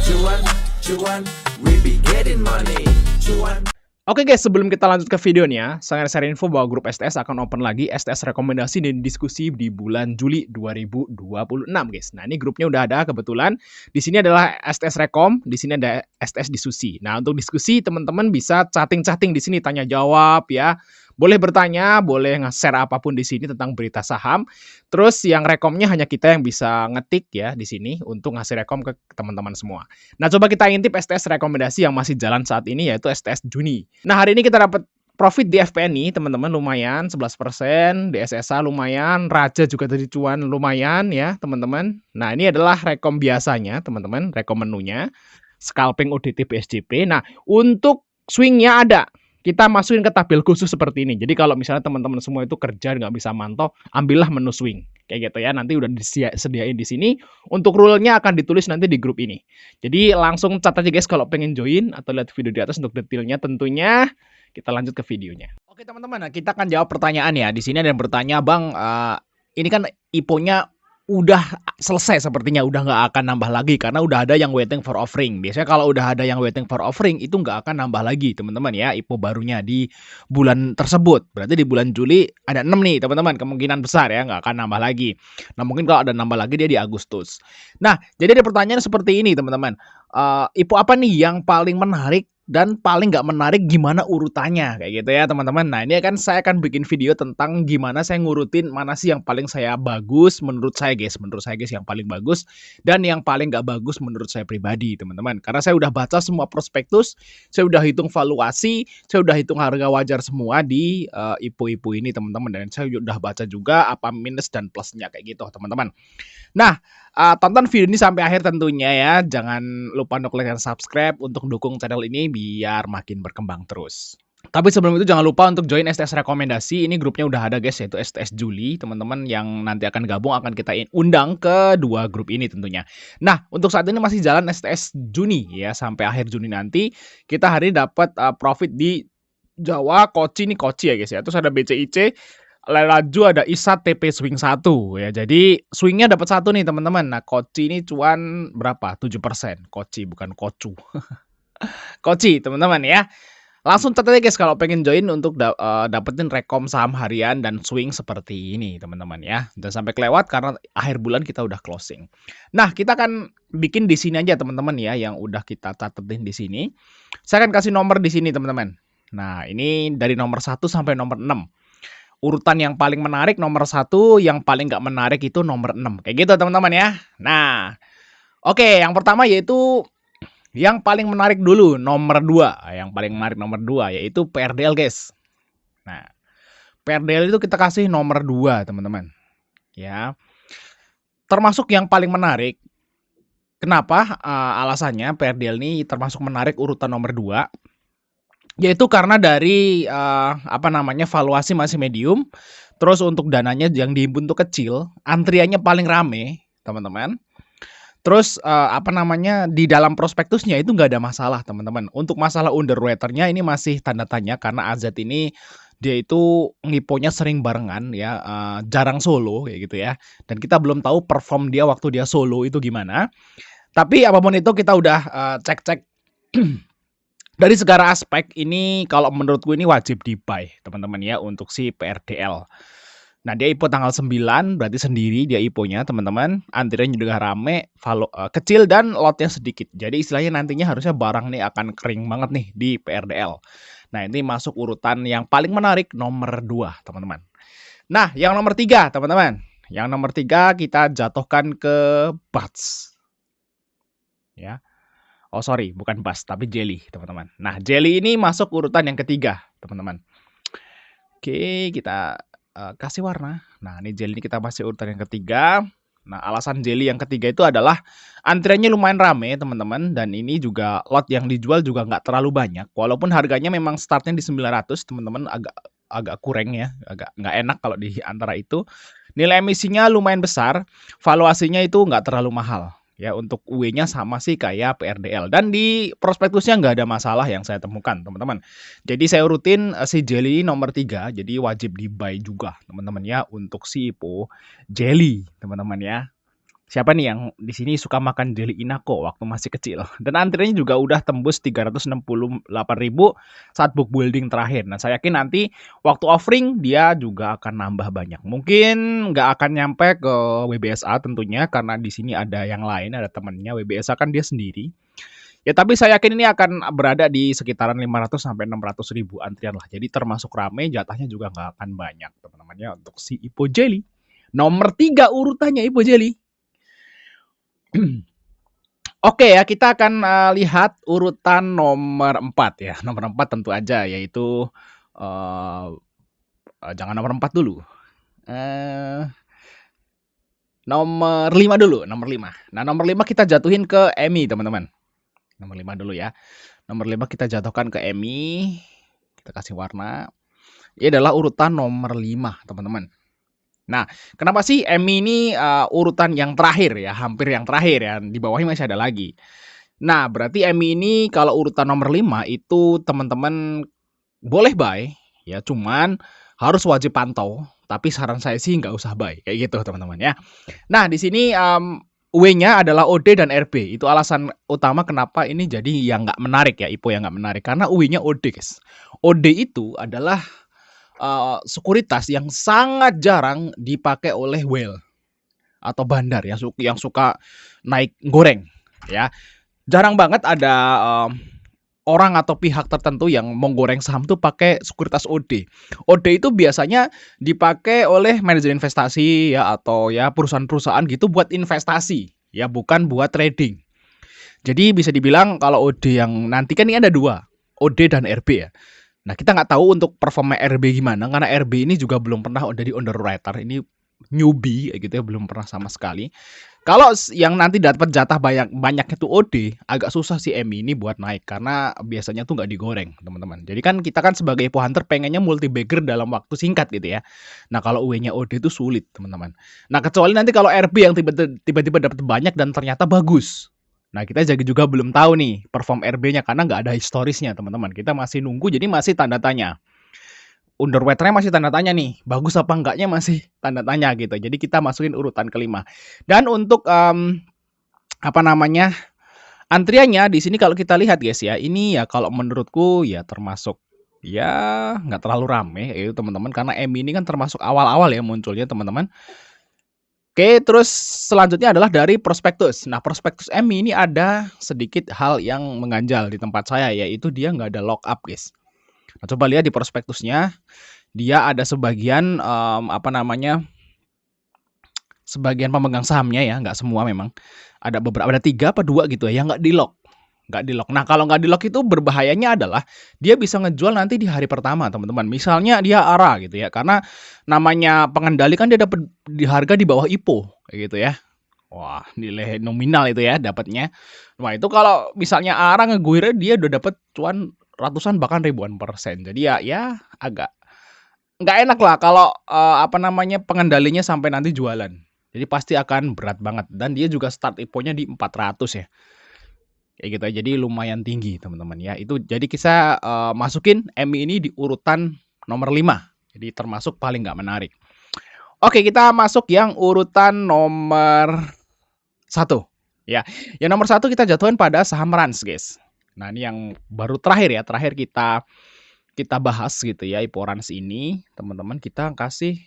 Cuan, cuan, we be getting money. Cuan. Oke guys, sebelum kita lanjut ke videonya, saya share info bahwa grup STS akan open lagi STS rekomendasi dan diskusi di bulan Juli 2026 guys. Nah, ini grupnya udah ada kebetulan. Di sini adalah STS Rekom, di sini ada STS Diskusi. Nah, untuk diskusi teman-teman bisa chatting-chatting di sini, tanya jawab ya. Boleh bertanya, boleh nge-share apapun di sini tentang berita saham. Terus yang rekomnya hanya kita yang bisa ngetik ya di sini untuk ngasih rekom ke teman-teman semua. Nah, coba kita intip STS rekomendasi yang masih jalan saat ini yaitu STS Juni. Nah, hari ini kita dapat profit di FPNI, teman-teman, lumayan 11%, di SSA lumayan, Raja juga tadi cuan lumayan ya, teman-teman. Nah, ini adalah rekom biasanya, teman-teman, rekom menunya. Scalping UDT BSJP. Nah, untuk swingnya ada. Kita masukin ke tabel khusus seperti ini. Jadi kalau misalnya teman-teman semua itu kerja nggak bisa mantau, ambillah menu swing. Kayak gitu ya. Nanti udah disediain di sini. Untuk rule-nya akan ditulis nanti di grup ini. Jadi langsung cat aja guys kalau pengen join atau lihat video di atas untuk detailnya tentunya. Kita lanjut ke videonya. Oke teman-teman, nah kita akan jawab pertanyaan ya. Di sini ada yang bertanya, Bang, ini kan IPO-nya udah selesai sepertinya, udah nggak akan nambah lagi karena udah ada yang waiting for offering. Biasanya kalau udah ada yang waiting for offering itu nggak akan nambah lagi teman-teman ya, IPO barunya di bulan tersebut. Berarti di bulan Juli ada 6 nih teman-teman, kemungkinan besar ya nggak akan nambah lagi. Nah mungkin kalau ada nambah lagi dia di Agustus. Nah jadi ada pertanyaan seperti ini teman-teman, IPO apa nih yang paling menarik dan paling nggak menarik, gimana urutannya kayak gitu ya teman-teman. Nah ini kan saya akan bikin video tentang gimana saya ngurutin mana sih yang paling saya bagus menurut saya guys yang paling bagus dan yang paling nggak bagus menurut saya pribadi teman-teman. Karena saya udah baca semua prospektus, saya udah hitung valuasi, saya udah hitung harga wajar semua di IPO-IPO ini teman-teman, dan saya udah baca juga apa minus dan plusnya kayak gitu teman-teman. Nah, tonton video ini sampai akhir tentunya ya. Jangan lupa untuk like dan subscribe untuk dukung channel ini biar makin berkembang terus. Tapi sebelum itu jangan lupa untuk join STS rekomendasi. Ini grupnya udah ada guys, yaitu STS Juli. Teman-teman yang nanti akan gabung akan kita undang ke dua grup ini tentunya. Nah, untuk saat ini masih jalan STS Juni ya, sampai akhir Juni nanti. Kita hari ini dapat profit di Jawa, Koci ya guys ya. Terus ada BCIC, Laju, ada ISAT, TP swing 1 ya. Jadi swingnya dapat 1 nih teman-teman. Nah, Koci ini cuan berapa? 7%. Koci bukan Kocu. Koci teman-teman ya. Langsung cat aja guys kalau pengen join untuk dapetin rekom saham harian dan swing seperti ini teman-teman ya. Jangan sampai kelewat karena akhir bulan kita udah closing. Nah, kita akan bikin di sini aja teman-teman ya, yang udah kita catetin di sini. Saya akan kasih nomor di sini teman-teman. Nah, ini dari nomor 1 sampai nomor 6. Urutan yang paling menarik nomor 1, yang paling nggak menarik itu nomor 6. Kayak gitu teman-teman ya. Nah, oke, yang pertama yaitu yang paling menarik dulu, nomor 2. Yang paling menarik nomor 2 yaitu PRDL guys. Nah, PRDL itu kita kasih nomor 2 teman-teman. Ya. Termasuk yang paling menarik. Kenapa? Alasannya PRDL ini termasuk menarik urutan nomor 2. Yaitu karena dari valuasi masih medium, terus untuk dananya yang dihimpun tuh kecil, antriannya paling rame, teman-teman. Terus di dalam prospektusnya itu nggak ada masalah, teman-teman. Untuk masalah underwater-nya ini masih tanda tanya karena AZ ini dia itu ngiponya sering barengan ya, jarang solo kayak gitu ya. Dan kita belum tahu perform dia waktu dia solo itu gimana. Tapi apapun itu kita udah cek-cek dari segala aspek ini, kalau menurutku ini wajib di-buy teman-teman ya untuk si PRDL. Nah, dia IPO tanggal 9, berarti sendiri dia IPO-nya teman-teman. Antriannya juga rame, kecil dan lotnya sedikit. Jadi istilahnya nantinya harusnya barang nih akan kering banget nih di PRDL. Nah, ini masuk urutan yang paling menarik nomor 2 teman-teman. Nah, yang nomor 3 teman-teman. Yang nomor 3 kita jatuhkan ke BATS. Ya. Oh sorry, bukan BAS, tapi Jelly teman-teman. Nah, Jelly ini masuk urutan yang ketiga teman-teman. Oke, kita kasih warna. Nah, ini Jelly ini kita masih urutan yang ketiga. Nah, alasan Jelly yang ketiga itu adalah antriannya lumayan rame teman-teman. Dan ini juga lot yang dijual juga nggak terlalu banyak. Walaupun harganya memang startnya di 900 teman-teman, agak kurang ya. Agak nggak enak kalau di antara itu. Nilai emisinya lumayan besar. Valuasinya itu nggak terlalu mahal. Ya, untuk UE-nya sama sih kayak PRDL. Dan di prospektusnya nggak ada masalah yang saya temukan, teman-teman. Jadi saya urutin si Jelly nomor 3. Jadi wajib di-buy juga, teman-teman ya, untuk si IPO Jelly, teman-teman ya. Siapa nih yang di sini suka makan jelly Inako waktu masih kecil? Dan antriannya juga udah tembus 368.000 saat book building terakhir. Nah, saya yakin nanti waktu offering dia juga akan nambah banyak. Mungkin nggak akan nyampe ke WBSA tentunya karena di sini ada yang lain, ada temennya. WBSA kan dia sendiri. Ya, tapi saya yakin ini akan berada di sekitaran 500 sampai 600.000 antrian lah. Jadi termasuk rame, jatahnya juga nggak akan banyak, teman-teman ya, untuk si Ipo Jelly. Nomor 3 urutannya Ipo Jelly. Oke ya, kita akan lihat urutan nomor 4 ya. Nomor 4 tentu aja yaitu jangan nomor 4 dulu. Nomor 5 dulu, nomor 5. Nah, nomor 5 kita jatuhin ke Emmy, teman-teman. Nomor 5 dulu ya. Nomor 5 kita jatuhkan ke Emmy. Kita kasih warna. Ini adalah urutan nomor 5, teman-teman. Nah, kenapa sih Emmy ini urutan yang terakhir ya, hampir yang terakhir ya, di bawahnya masih ada lagi. Nah, berarti Emmy ini kalau urutan nomor 5 itu teman-teman boleh buy, ya cuman harus wajib pantau, tapi saran saya sih nggak usah buy, kayak gitu teman-teman ya. Nah, di sini W-nya adalah OD dan RB, itu alasan utama kenapa ini jadi yang nggak menarik ya, IPO yang nggak menarik, karena W-nya OD guys. OD itu adalah sekuritas yang sangat jarang dipakai oleh whale atau bandar ya, yang suka naik goreng ya. Jarang banget ada orang atau pihak tertentu yang menggoreng saham tuh pakai sekuritas OD. OD itu biasanya dipakai oleh manajer investasi ya, atau ya perusahaan-perusahaan gitu buat investasi ya, bukan buat trading. Jadi bisa dibilang kalau OD yang nanti kan ini ada 2, OD dan RB ya. Nah, kita nggak tahu untuk performa RB gimana, karena RB ini juga belum pernah jadi underwriter, ini newbie gitu ya, belum pernah sama sekali. Kalau yang nanti dapat jatah banyak itu OD, agak susah si Emmy ini buat naik, karena biasanya tuh nggak digoreng, teman-teman. Jadi kan kita kan sebagai IPO hunter pengennya multi bagger dalam waktu singkat gitu ya. Nah, kalau W-nya OD itu sulit, teman-teman. Nah, kecuali nanti kalau RB yang tiba-tiba dapat banyak dan ternyata bagus. Nah, kita juga belum tahu nih perform RB-nya karena nggak ada historisnya, teman-teman. Kita masih nunggu, jadi masih tanda tanya. Underwriter-nya masih tanda tanya nih, bagus apa enggaknya masih tanda tanya gitu. Jadi kita masukin urutan kelima. Dan untuk antriannya di sini kalau kita lihat guys ya, ini ya kalau menurutku ya termasuk ya nggak terlalu rame ya teman-teman, karena M ini kan termasuk awal-awal ya munculnya teman-teman. Oke, terus selanjutnya adalah dari prospektus. Nah, prospektus MI ini ada sedikit hal yang mengganjal di tempat saya, yaitu dia nggak ada lockup, guys. Nah, coba lihat di prospektusnya, dia ada sebagian sebagian pemegang sahamnya ya, nggak semua memang. Ada 3 apa 2 gitu ya, yang nggak di lock. Nah, kalau nggak di lock itu berbahayanya adalah dia bisa ngejual nanti di hari pertama, teman-teman. Misalnya dia ARA gitu ya, karena namanya pengendali kan dia dapat di harga di bawah IPO kayak gitu ya. Wah, nilai nominal itu ya dapatnya. Wah, itu kalau misalnya ARA ngeguirnya dia udah dapat cuan ratusan bahkan ribuan persen. Jadi ya agak nggak enak lah kalau pengendalinya sampai nanti jualan. Jadi pasti akan berat banget, dan dia juga start IPO-nya di 400 ya. Kayak gitu, jadi lumayan tinggi teman-teman ya. Itu jadi kita masukin MI ini di urutan nomor 5. Jadi termasuk paling nggak menarik. Oke, kita masuk yang urutan nomor 1 ya. Yang nomor 1 kita jatuhin pada saham Rans, guys. Nah, ini yang baru terakhir kita bahas gitu ya, IPO Rans ini, teman-teman. Kita kasih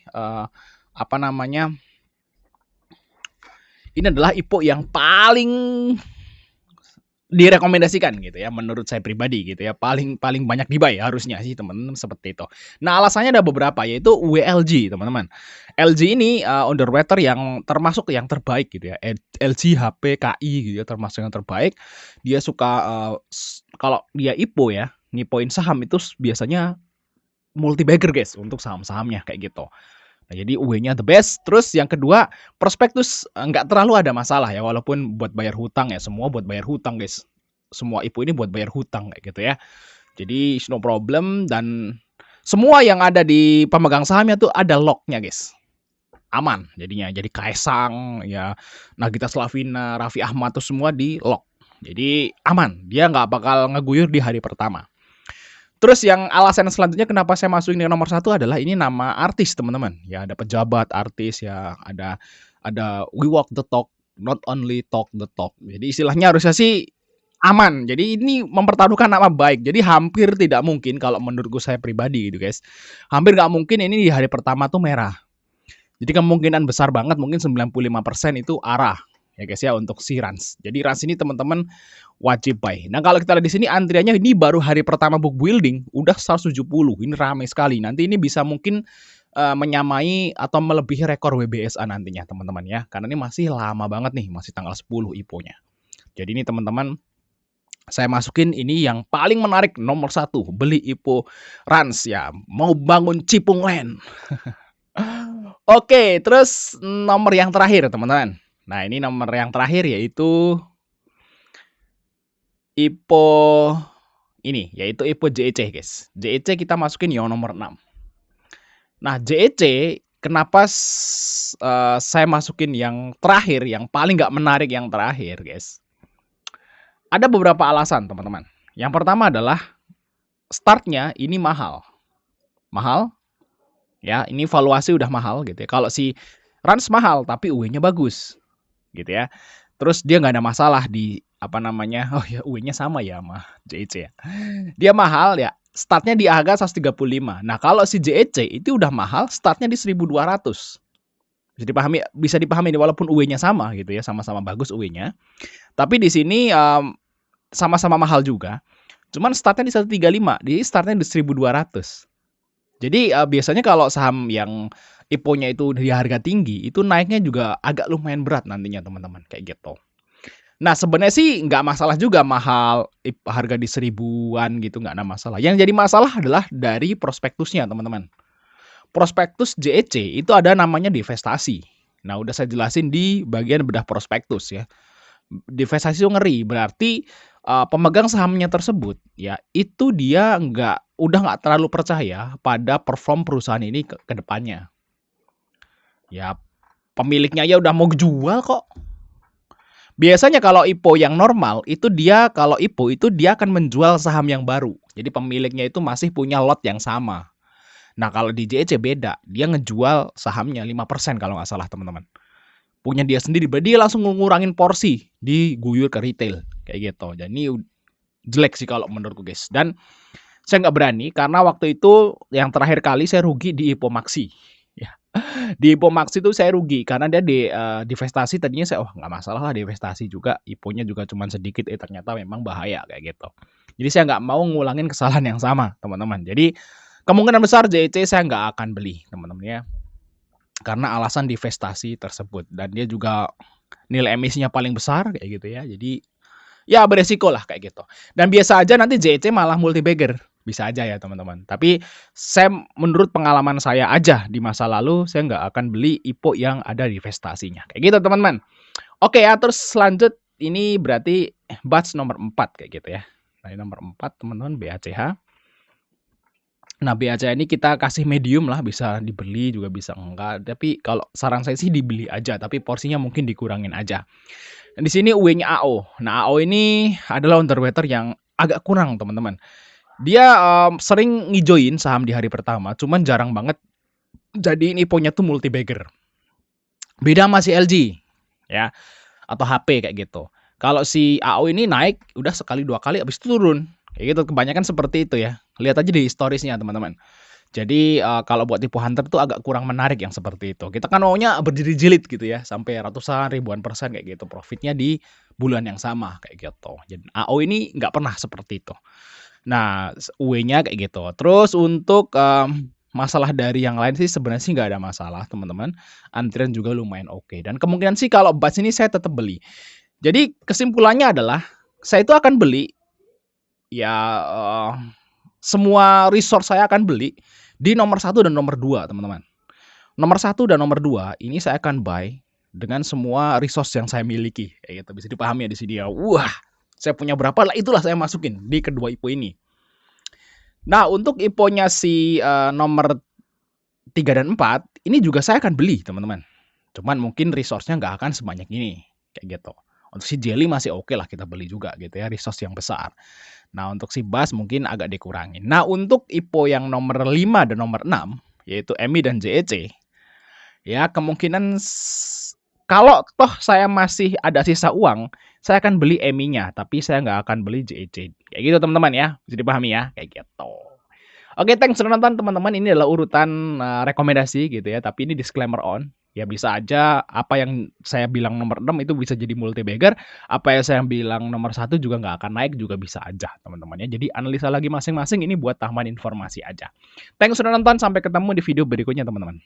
ini adalah IPO yang paling direkomendasikan gitu ya, menurut saya pribadi gitu ya, paling banyak di-buy harusnya sih teman-teman, seperti itu. Nah, alasannya ada beberapa, yaitu WLG teman-teman. LG ini underwriter yang termasuk yang terbaik gitu ya, LG HP KI gitu ya, termasuk yang terbaik. Dia suka kalau dia IPO ya, ngipoin saham itu biasanya multi bagger guys untuk saham-sahamnya kayak gitu. Nah, jadi W-nya the best. Terus yang kedua, prospektus nggak terlalu ada masalah ya, walaupun buat bayar hutang ya, semua buat bayar hutang guys. Semua IPO ini buat bayar hutang kayak gitu ya. Jadi no problem, dan semua yang ada di pemegang sahamnya tuh ada lock-nya guys. Aman jadinya. Jadi Kaesang ya, Nagita Slavina, Raffi Ahmad tuh semua di lock. Jadi aman, dia nggak bakal ngeguyur di hari pertama. Terus yang alasan selanjutnya kenapa saya masukin yang nomor 1 adalah ini nama artis teman-teman. Ya, ada pejabat, artis ya, ada We Walk the Talk not only talk the talk. Jadi istilahnya harusnya sih aman. Jadi ini mempertaruhkan nama baik. Jadi hampir tidak mungkin kalau menurutku saya pribadi gitu guys. Hampir nggak mungkin ini di hari pertama tuh merah. Jadi kemungkinan besar banget mungkin 95% itu arah ya guys ya untuk si Rans. Jadi Rans ini teman-teman wajib buy. Nah, kalau kita lihat di sini antriannya ini baru hari pertama book building udah 170. Ini ramai sekali. Nanti ini bisa mungkin menyamai atau melebihi rekor WBSA nantinya teman-teman ya. Karena ini masih lama banget nih, masih tanggal 10 IPO-nya. Jadi ini teman-teman saya masukin ini yang paling menarik nomor 1, beli IPO Rans ya, mau bangun Cipung Land. Oke, terus nomor yang terakhir teman-teman. Nah, ini nomor yang terakhir yaitu IPO ini, yaitu IPO JEC guys. JEC kita masukin yang nomor 6. Nah, JEC kenapa saya masukin yang terakhir, yang paling nggak menarik yang terakhir guys. Ada beberapa alasan teman-teman. Yang pertama adalah startnya ini mahal. Mahal. Ya, ini valuasi udah mahal gitu ya. Kalau si Rans mahal tapi UE-nya bagus. Gitu ya. Terus dia nggak ada masalah di apa namanya? Oh ya, UE-nya sama ya sama JEC ya. Dia mahal ya. Startnya di harga 135. Nah, kalau si JEC itu udah mahal, startnya di 1.200. Bisa dipahami walaupun UE-nya sama gitu ya, sama-sama bagus UE-nya. Tapi di sini sama-sama mahal juga. Cuman startnya di 135, jadi startnya di 1.200. Jadi biasanya kalau saham yang IPO-nya itu di harga tinggi, itu naiknya juga agak lumayan berat nantinya teman-teman, kayak gitu. Nah, sebenarnya sih nggak masalah juga mahal harga di 1.000-an gitu, nggak ada masalah. Yang jadi masalah adalah dari prospektusnya teman-teman. Prospektus JEC itu ada namanya divestasi. Nah, udah saya jelasin di bagian bedah prospektus ya. Divestasi itu ngeri, berarti pemegang sahamnya tersebut ya itu dia udah nggak terlalu percaya pada perform perusahaan ini ke depannya. Ya, pemiliknya ya udah mau jual kok. Biasanya kalau IPO yang normal itu dia kalau IPO itu dia akan menjual saham yang baru. Jadi pemiliknya itu masih punya lot yang sama. Nah, kalau di JEC beda, dia ngejual sahamnya 5% kalau nggak salah teman-teman. Punya dia sendiri, dia langsung ngurangin porsi, diguyur ke retail kayak gitu. Jadi jelek sih kalau menurutku guys. Dan saya nggak berani karena waktu itu yang terakhir kali saya rugi di IPO Maxi. Ya. Di IPO Maxi itu saya rugi karena dia di divestasi tadinya saya nggak masalah lah divestasi juga, IPO-nya juga cuma sedikit, ternyata memang bahaya kayak gitu. Jadi saya nggak mau ngulangin kesalahan yang sama teman-teman. Jadi kemungkinan besar JEC saya nggak akan beli teman-teman ya. Karena alasan divestasi tersebut dan dia juga nilai emisinya paling besar kayak gitu ya. Jadi ya beresiko lah kayak gitu. Dan biasa aja nanti JEC malah multi bagger. Bisa aja ya teman-teman. Tapi saya menurut pengalaman saya aja di masa lalu saya nggak akan beli IPO yang ada divestasinya. Kayak gitu teman-teman. Oke ya, terus lanjut ini berarti batch nomor 4 kayak gitu ya. Nah, ini nomor 4 teman-teman BACH. Nah, BACH ini kita kasih medium lah, bisa dibeli juga bisa enggak. Tapi kalau saran saya sih dibeli aja, tapi porsinya mungkin dikurangin aja. Dan di sini UE-nya AO. Nah, AO ini adalah underwater yang agak kurang, teman-teman. Dia sering ngijoin saham di hari pertama, cuman jarang banget jadiin IPO-nya tuh multi bagger. Beda masih LG ya atau HP kayak gitu. Kalau si AO ini naik udah sekali dua kali habis itu turun. Kayak gitu kebanyakan seperti itu ya. Lihat aja di historisnya teman-teman. Jadi kalau buat tipe hunter tuh agak kurang menarik yang seperti itu. Kita kan maunya berdiri-jilid gitu ya, sampai ratusan ribuan persen kayak gitu. Profitnya di bulan yang sama kayak gitu. Jadi AO ini nggak pernah seperti itu. Nah, UE-nya kayak gitu. Terus untuk masalah dari yang lain sih sebenarnya sih nggak ada masalah teman-teman. Antrian juga lumayan oke. Dan kemungkinan sih kalau batch ini saya tetap beli. Jadi kesimpulannya adalah saya itu akan beli ya semua resource saya akan beli di nomor 1 dan nomor 2 teman-teman. Nomor 1 dan nomor 2 ini saya akan buy dengan semua resource yang saya miliki. Kayak gitu bisa dipahami ya di sini ya. Wah, saya punya berapa lah itulah saya masukin di kedua IPO ini. Nah, untuk IPO-nya si nomor 3 dan 4 ini juga saya akan beli teman-teman. Cuman mungkin resource-nya nggak akan sebanyak ini kayak gitu. Untuk si Jelly masih oke lah kita beli juga gitu ya, resource yang besar. Nah, untuk si Bas mungkin agak dikurangin. Nah, untuk IPO yang nomor 5 dan nomor 6 yaitu EMI dan JEC ya kemungkinan Kalau toh saya masih ada sisa uang, saya akan beli EMI-nya, tapi saya nggak akan beli JEC. Kayak gitu teman-teman ya, bisa dipahami ya, kayak gitu. Oke, thanks sudah nonton teman-teman. Ini adalah urutan, rekomendasi gitu ya, tapi ini disclaimer on. Ya bisa aja apa yang saya bilang nomor 6 itu bisa jadi multi bagger, apa yang saya bilang nomor 1 juga nggak akan naik juga bisa aja teman-teman ya. Jadi analisa lagi masing-masing, ini buat tambahan informasi aja. Thanks sudah nonton, sampai ketemu di video berikutnya teman-teman.